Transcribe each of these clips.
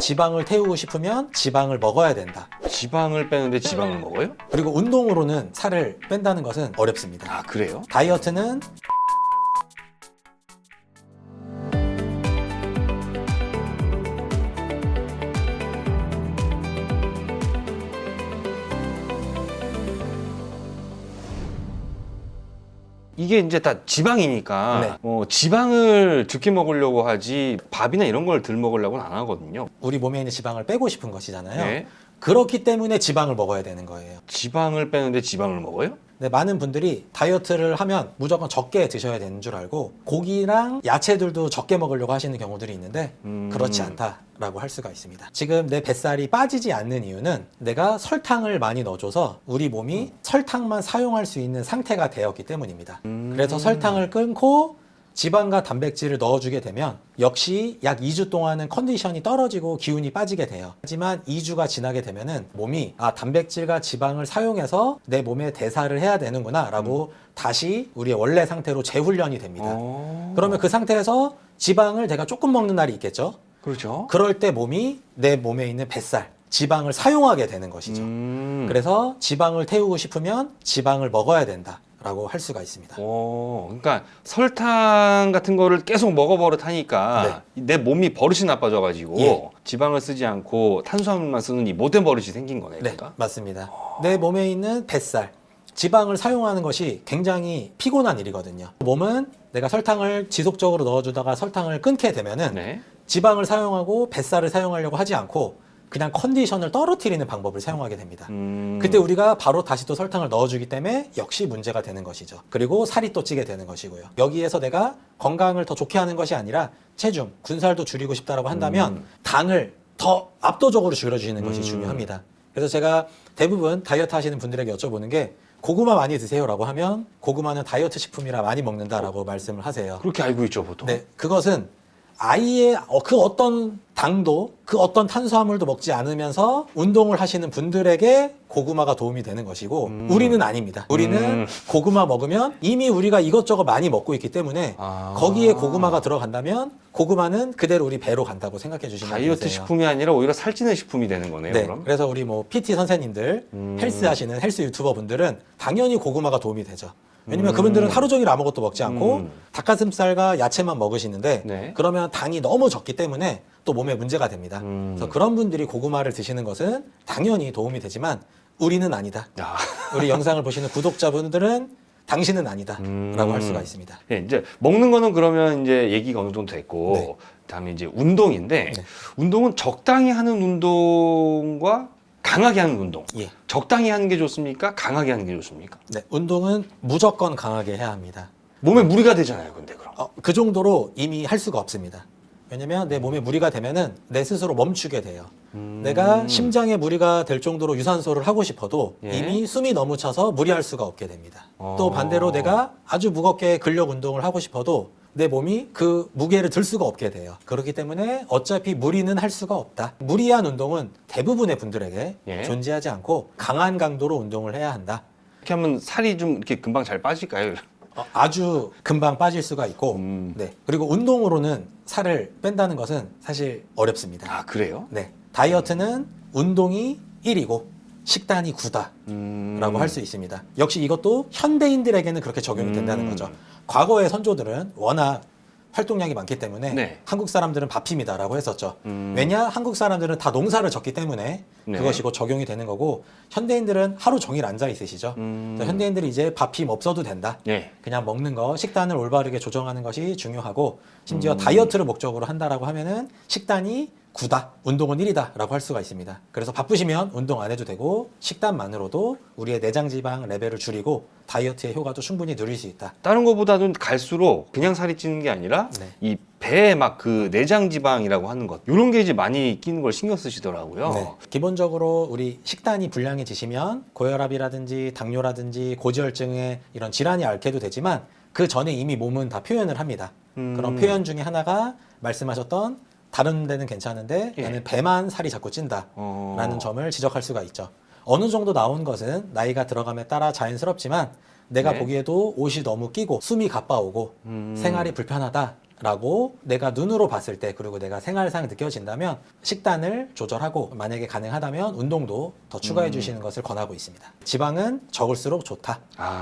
지방을 태우고 싶으면 지방을 먹어야 된다. 지방을 빼는데 지방을 먹어요? 그리고 운동으로는 살을 뺀다는 것은 어렵습니다. 아, 그래요? 다이어트는 이게 이제 다 지방이니까 네. 지방을 적게 먹으려고 하지 밥이나 이런 걸 덜 먹으려고는 안 하거든요. 우리 몸에 있는 지방을 빼고 싶은 것이잖아요. 네. 그렇기 때문에 지방을 먹어야 되는 거예요. 지방을 빼는데 지방을 먹어요? 네, 많은 분들이 다이어트를 하면 무조건 적게 드셔야 되는 줄 알고 고기랑 야채들도 적게 먹으려고 하시는 경우들이 있는데 그렇지 않다라고 할 수가 있습니다. 지금 내 뱃살이 빠지지 않는 이유는 내가 설탕을 많이 넣어줘서 우리 몸이 설탕만 사용할 수 있는 상태가 되었기 때문입니다. 그래서 설탕을 끊고 지방과 단백질을 넣어주게 되면 역시 약 2주 동안은 컨디션이 떨어지고 기운이 빠지게 돼요. 하지만 2주가 지나게 되면은 몸이 단백질과 지방을 사용해서 내 몸에 대사를 해야 되는구나 라고 다시 우리의 원래 상태로 재훈련이 됩니다. 그러면 그 상태에서 지방을 내가 조금 먹는 날이 있겠죠. 그렇죠. 그럴 때 몸이 내 몸에 있는 뱃살, 지방을 사용하게 되는 것이죠. 그래서 지방을 태우고 싶으면 지방을 먹어야 된다 라고 할 수가 있습니다. 그러니까 설탕 같은 거를 계속 먹어버릇하니까 내 몸이 버릇이 나빠져가지고 지방을 쓰지 않고 탄수화물만 쓰는 이 못된 버릇이 생긴 거네. 네, 그러니까? 맞습니다. 내 몸에 있는 뱃살, 지방을 사용하는 것이 굉장히 피곤한 일이거든요. 몸은 내가 설탕을 지속적으로 넣어주다가 설탕을 끊게 되면은 지방을 사용하고 뱃살을 사용하려고 하지 않고 그냥 컨디션을 떨어뜨리는 방법을 사용하게 됩니다. 그때 우리가 바로 다시 또 설탕을 넣어주기 때문에 역시 문제가 되는 것이죠. 그리고 살이 또 찌게 되는 것이고요. 여기에서 내가 건강을 더 좋게 하는 것이 아니라 체중, 군살도 줄이고 싶다라고 한다면 당을 더 압도적으로 줄여주시는 것이 중요합니다. 그래서 제가 대부분 다이어트 하시는 분들에게 여쭤보는 게 고구마 많이 드세요라고 하면 고구마는 다이어트 식품이라 많이 먹는다라고 말씀을 하세요. 그렇게 알고 있죠, 보통. 네, 그것은 아예 그 어떤 당도, 그 어떤 탄수화물도 먹지 않으면서 운동을 하시는 분들에게 고구마가 도움이 되는 것이고 우리는 아닙니다. 우리는 고구마 먹으면 이미 우리가 이것저것 많이 먹고 있기 때문에 거기에 고구마가 들어간다면 고구마는 그대로 우리 배로 간다고 생각해 주시면 되세요. 다이어트 식품이 아니라 오히려 살찌는 식품이 되는 거네요. 네, 그럼? 그래서 우리 뭐 PT 선생님들, 헬스 하시는 헬스 유튜버 분들은 당연히 고구마가 도움이 되죠. 왜냐면 그분들은 하루 종일 아무것도 먹지 않고 닭가슴살과 야채만 먹으시는데 그러면 당이 너무 적기 때문에 또 몸에 문제가 됩니다. 그래서 그런 분들이 고구마를 드시는 것은 당연히 도움이 되지만 우리는 아니다. 우리 영상을 보시는 구독자분들은 당신은 아니다 라고 할 수가 있습니다. 네, 이제 먹는 거는 그러면 이제 얘기가 어느 정도 됐고 그다음에 이제 운동인데 운동은 적당히 하는 운동과 강하게 하는 운동. 적당히 하는 게 좋습니까? 강하게 하는 게 좋습니까? 네, 운동은 무조건 강하게 해야 합니다. 몸에 무리가 되잖아요, 근데 그럼. 그 정도로 이미 할 수가 없습니다. 왜냐면 내 몸에 무리가 되면은 내 스스로 멈추게 돼요. 내가 심장에 무리가 될 정도로 유산소를 하고 싶어도 이미 숨이 너무 차서 무리할 수가 없게 됩니다. 또 반대로 내가 아주 무겁게 근력 운동을 하고 싶어도 내 몸이 그 무게를 들 수가 없게 돼요. 그렇기 때문에 어차피 무리는 할 수가 없다. 무리한 운동은 대부분의 분들에게 존재하지 않고 강한 강도로 운동을 해야 한다. 이렇게 하면 살이 좀 이렇게 금방 잘 빠질까요? 아주 금방 빠질 수가 있고 네. 그리고 운동으로는 살을 뺀다는 것은 사실 어렵습니다. 아, 그래요? 네. 다이어트는 운동이 1이고 식단이 9다 라고 할 수 있습니다. 역시 이것도 현대인들에게는 그렇게 적용이 된다는 거죠. 과거의 선조들은 워낙 활동량이 많기 때문에 한국 사람들은 밥힘이다라고 했었죠. 왜냐? 한국 사람들은 다 농사를 졌기 때문에 그것이고 적용이 되는 거고 현대인들은 하루 종일 앉아 있으시죠. 현대인들이 이제 밥힘 없어도 된다. 그냥 먹는 거, 식단을 올바르게 조정하는 것이 중요하고 심지어 다이어트를 목적으로 한다라고 하면은 식단이 9다, 운동은 1이다 라고 할 수가 있습니다. 그래서 바쁘시면 운동 안 해도 되고 식단만으로도 우리의 내장지방 레벨을 줄이고 다이어트의 효과도 충분히 누릴 수 있다. 다른 것보다는 갈수록 그냥 살이 찌는 게 아니라 이 배에 막 그 내장지방이라고 하는 것 이런 게 이제 많이 끼는 걸 신경 쓰시더라고요. 기본적으로 우리 식단이 불량해지시면 고혈압이라든지 당뇨라든지 고지혈증의 이런 질환이 앓게도 되지만 그 전에 이미 몸은 다 표현을 합니다. 그런 표현 중에 하나가 말씀하셨던 다른 데는 괜찮은데 나는 배만 살이 자꾸 찐다 라는 점을 지적할 수가 있죠. 어느 정도 나온 것은 나이가 들어감에 따라 자연스럽지만 내가 보기에도 옷이 너무 끼고 숨이 가빠오고 생활이 불편하다 라고 내가 눈으로 봤을 때 그리고 내가 생활상 느껴진다면 식단을 조절하고 만약에 가능하다면 운동도 더 추가해 주시는 것을 권하고 있습니다. 지방은 적을수록 좋다.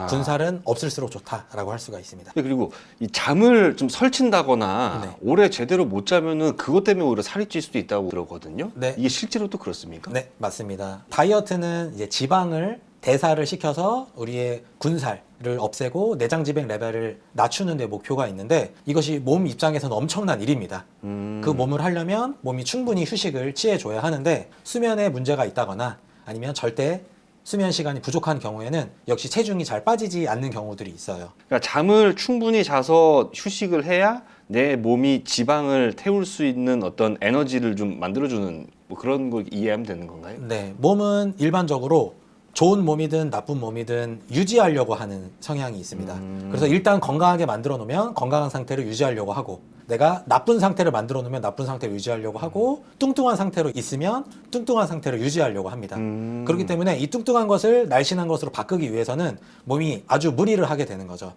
군살은 없을수록 좋다라고 할 수가 있습니다. 그리고 이 잠을 좀 설친다거나 네. 오래 제대로 못 자면은 그것 때문에 오히려 살이 찔 수도 있다고 그러거든요. 네. 이게 실제로 또 그렇습니까? 네, 맞습니다. 다이어트는 이제 지방을 대사를 시켜서 우리의 군살을 없애고 내장 지방 레벨을 낮추는 데 목표가 있는데 이것이 몸 입장에서는 엄청난 일입니다. 그 몸을 하려면 몸이 충분히 휴식을 취해줘야 하는데 수면에 문제가 있다거나 아니면 절대 수면 시간이 부족한 경우에는 역시 체중이 잘 빠지지 않는 경우들이 있어요. 그러니까 잠을 충분히 자서 휴식을 해야 내 몸이 지방을 태울 수 있는 어떤 에너지를 좀 만들어주는 뭐 그런 걸 이해하면 되는 건가요? 네, 몸은 일반적으로 좋은 몸이든 나쁜 몸이든 유지하려고 하는 성향이 있습니다. 그래서 일단 건강하게 만들어 놓으면 건강한 상태를 유지하려고 하고 내가 나쁜 상태를 만들어 놓으면 나쁜 상태를 유지하려고 하고 뚱뚱한 상태로 있으면 뚱뚱한 상태를 유지하려고 합니다. 그렇기 때문에 이 뚱뚱한 것을 날씬한 것으로 바꾸기 위해서는 몸이 아주 무리를 하게 되는 거죠.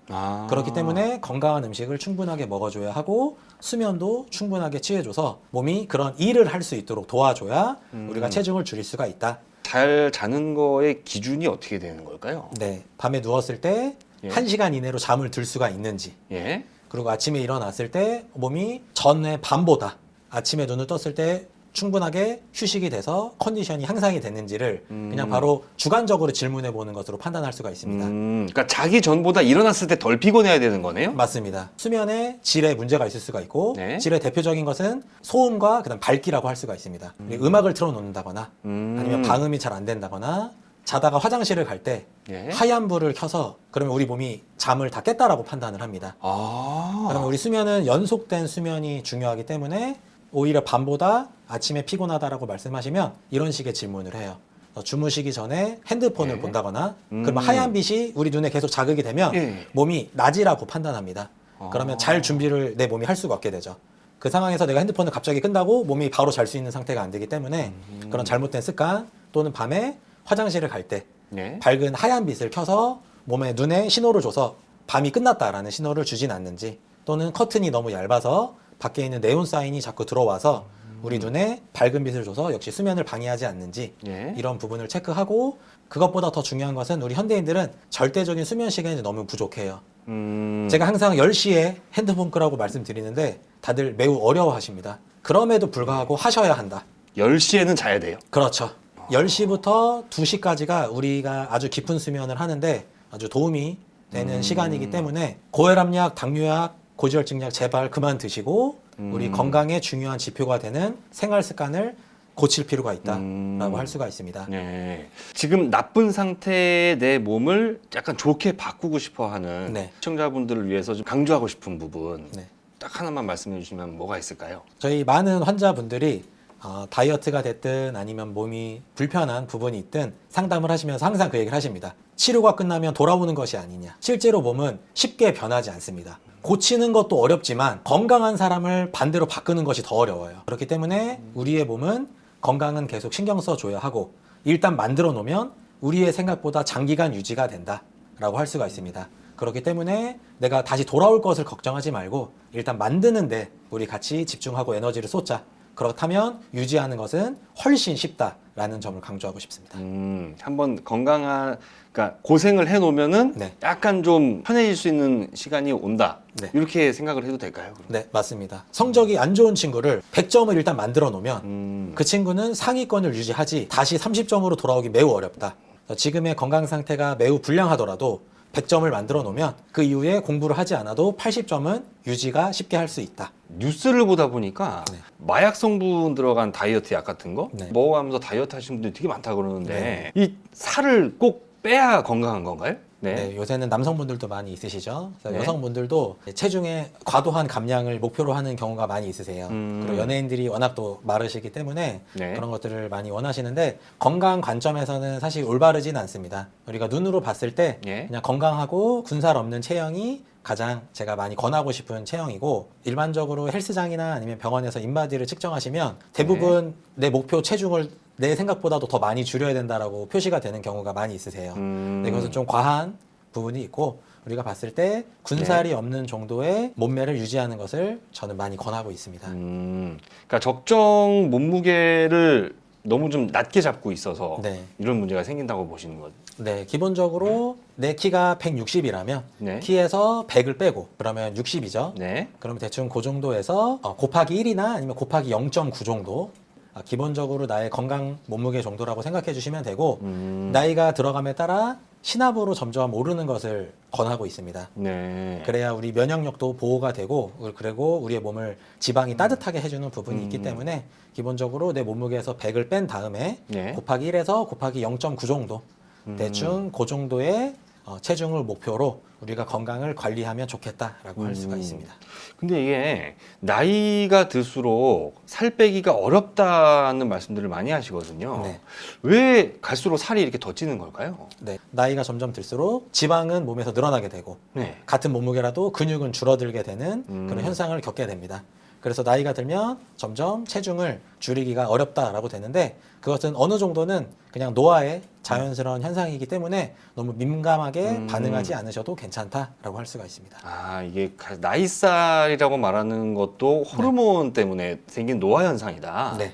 그렇기 때문에 건강한 음식을 충분하게 먹어줘야 하고 수면도 충분하게 취해줘서 몸이 그런 일을 할 수 있도록 도와줘야 우리가 체중을 줄일 수가 있다. 잘 자는 거의 기준이 어떻게 되는 걸까요? 네, 밤에 누웠을 때 예. 1시간 이내로 잠을 들 수가 있는지 예. 그리고 아침에 일어났을 때 몸이 전의 밤보다 아침에 눈을 떴을 때 충분하게 휴식이 돼서 컨디션이 향상이 됐는지를 그냥 바로 주관적으로 질문해 보는 것으로 판단할 수가 있습니다. 그러니까 자기 전보다 일어났을 때 덜 피곤해야 되는 거네요? 맞습니다. 수면에 질에 문제가 있을 수가 있고 네. 질의 대표적인 것은 소음과 그다음 밝기라고 할 수가 있습니다. 음악을 틀어놓는다거나 아니면 방음이 잘 안 된다거나 자다가 화장실을 갈 때 예. 하얀 불을 켜서 그러면 우리 몸이 잠을 다 깼다라고 판단을 합니다. 그러면 우리 수면은 연속된 수면이 중요하기 때문에 오히려 밤보다 아침에 피곤하다라고 말씀하시면 이런 식의 질문을 해요. 주무시기 전에 핸드폰을 예. 본다거나 그러면 하얀 빛이 우리 눈에 계속 자극이 되면 예. 몸이 낮이라고 판단합니다. 그러면 잘 준비를 내 몸이 할 수가 없게 되죠. 그 상황에서 내가 핸드폰을 갑자기 끈다고 몸이 바로 잘 수 있는 상태가 안 되기 때문에 그런 잘못된 습관 또는 밤에 화장실을 갈 때 예. 밝은 하얀 빛을 켜서 몸에 눈에 신호를 줘서 밤이 끝났다라는 신호를 주진 않는지 또는 커튼이 너무 얇아서 밖에 있는 네온 사인이 자꾸 들어와서 우리 눈에 밝은 빛을 줘서 역시 수면을 방해하지 않는지 예. 이런 부분을 체크하고 그것보다 더 중요한 것은 우리 현대인들은 절대적인 수면 시간이 너무 부족해요. 제가 항상 10시에 핸드폰 끄라고 말씀드리는데 다들 매우 어려워하십니다. 그럼에도 불구하고 하셔야 한다. 10시에는 자야 돼요? 그렇죠. 10시부터 2시까지가 우리가 아주 깊은 수면을 하는데 아주 도움이 되는 시간이기 때문에 고혈압약, 당뇨약, 고지혈증약 제발 그만 드시고 우리 건강에 중요한 지표가 되는 생활 습관을 고칠 필요가 있다라고 할 수가 있습니다. 네. 지금 나쁜 상태의 내 몸을 약간 좋게 바꾸고 싶어하는 네. 시청자분들을 위해서 좀 강조하고 싶은 부분 네. 딱 하나만 말씀해 주시면 뭐가 있을까요? 저희 많은 환자분들이 다이어트가 됐든 아니면 몸이 불편한 부분이 있든 상담을 하시면서 항상 그 얘기를 하십니다. 치료가 끝나면 돌아오는 것이 아니냐. 실제로 몸은 쉽게 변하지 않습니다. 고치는 것도 어렵지만 건강한 사람을 반대로 바꾸는 것이 더 어려워요. 그렇기 때문에 우리의 몸은 건강은 계속 신경 써줘야 하고 일단 만들어 놓으면 우리의 생각보다 장기간 유지가 된다라고 할 수가 있습니다. 그렇기 때문에 내가 다시 돌아올 것을 걱정하지 말고 일단 만드는데 우리 같이 집중하고 에너지를 쏟자. 그렇다면 유지하는 것은 훨씬 쉽다라는 점을 강조하고 싶습니다. 한번 건강한, 그러니까 고생을 해놓으면은 네. 약간 좀 편해질 수 있는 시간이 온다. 네. 이렇게 생각을 해도 될까요? 그럼? 네, 맞습니다. 성적이 안 좋은 친구를 100점을 일단 만들어 놓으면 그 친구는 상위권을 유지하지 다시 30점으로 돌아오기 매우 어렵다. 지금의 건강 상태가 매우 불량하더라도 100점을 만들어 놓으면 그 이후에 공부를 하지 않아도 80점은 유지가 쉽게 할 수 있다. 뉴스를 보다 보니까 네. 마약 성분 들어간 다이어트 약 같은 거 네. 먹어가면서 다이어트 하시는 분들이 되게 많다 그러는데 이 살을 꼭 빼야 건강한 건가요? 네, 요새는 남성분들도 많이 있으시죠. 그래서 네. 여성분들도 체중의 과도한 감량을 목표로 하는 경우가 많이 있으세요. 그리고 연예인들이 워낙 또 마르시기 때문에 네. 그런 것들을 많이 원하시는데 건강 관점에서는 사실 올바르진 않습니다. 우리가 눈으로 봤을 때 예. 그냥 건강하고 군살 없는 체형이 가장 제가 많이 권하고 싶은 체형이고 일반적으로 헬스장이나 아니면 병원에서 인바디를 측정하시면 대부분 내 목표 체중을 내 생각보다도 더 많이 줄여야 된다라고 표시가 되는 경우가 많이 있으세요. 근데 그것은 좀 과한 부분이 있고 우리가 봤을 때 군살이 없는 정도의 몸매를 유지하는 것을 저는 많이 권하고 있습니다. 그러니까 적정 몸무게를 너무 좀 낮게 잡고 있어서 네. 이런 문제가 생긴다고 보시는 거죠. 네, 기본적으로 내 키가 160이라면 네. 키에서 100을 빼고 그러면 60이죠. 네. 그러면 대충 그 정도에서 곱하기 1이나 아니면 곱하기 0.9 정도 기본적으로 나의 건강 몸무게 정도라고 생각해 주시면 되고 나이가 들어감에 따라 신압으로 점점 오르는 것을 권하고 있습니다. 네. 그래야 우리 면역력도 보호가 되고 그리고 우리의 몸을 지방이 따뜻하게 해주는 부분이 있기 때문에 기본적으로 내 몸무게에서 100을 뺀 다음에 네. 곱하기 1에서 곱하기 0.9 정도 대충 그 정도의 체중을 목표로 우리가 건강을 관리하면 좋겠다라고 할 수가 있습니다. 근데 이게 나이가 들수록 살 빼기가 어렵다는 말씀들을 많이 하시거든요. 네. 왜 갈수록 살이 이렇게 더 찌는 걸까요? 네, 나이가 점점 들수록 지방은 몸에서 늘어나게 되고 네. 같은 몸무게라도 근육은 줄어들게 되는 그런 현상을 겪게 됩니다. 그래서 나이가 들면 점점 체중을 줄이기가 어렵다라고 되는데 그것은 어느 정도는 그냥 노화의 자연스러운 현상이기 때문에 너무 민감하게 반응하지 않으셔도 괜찮다라고 할 수가 있습니다. 아, 이게 나이살이라고 말하는 것도 호르몬 때문에 생긴 노화 현상이다. 네.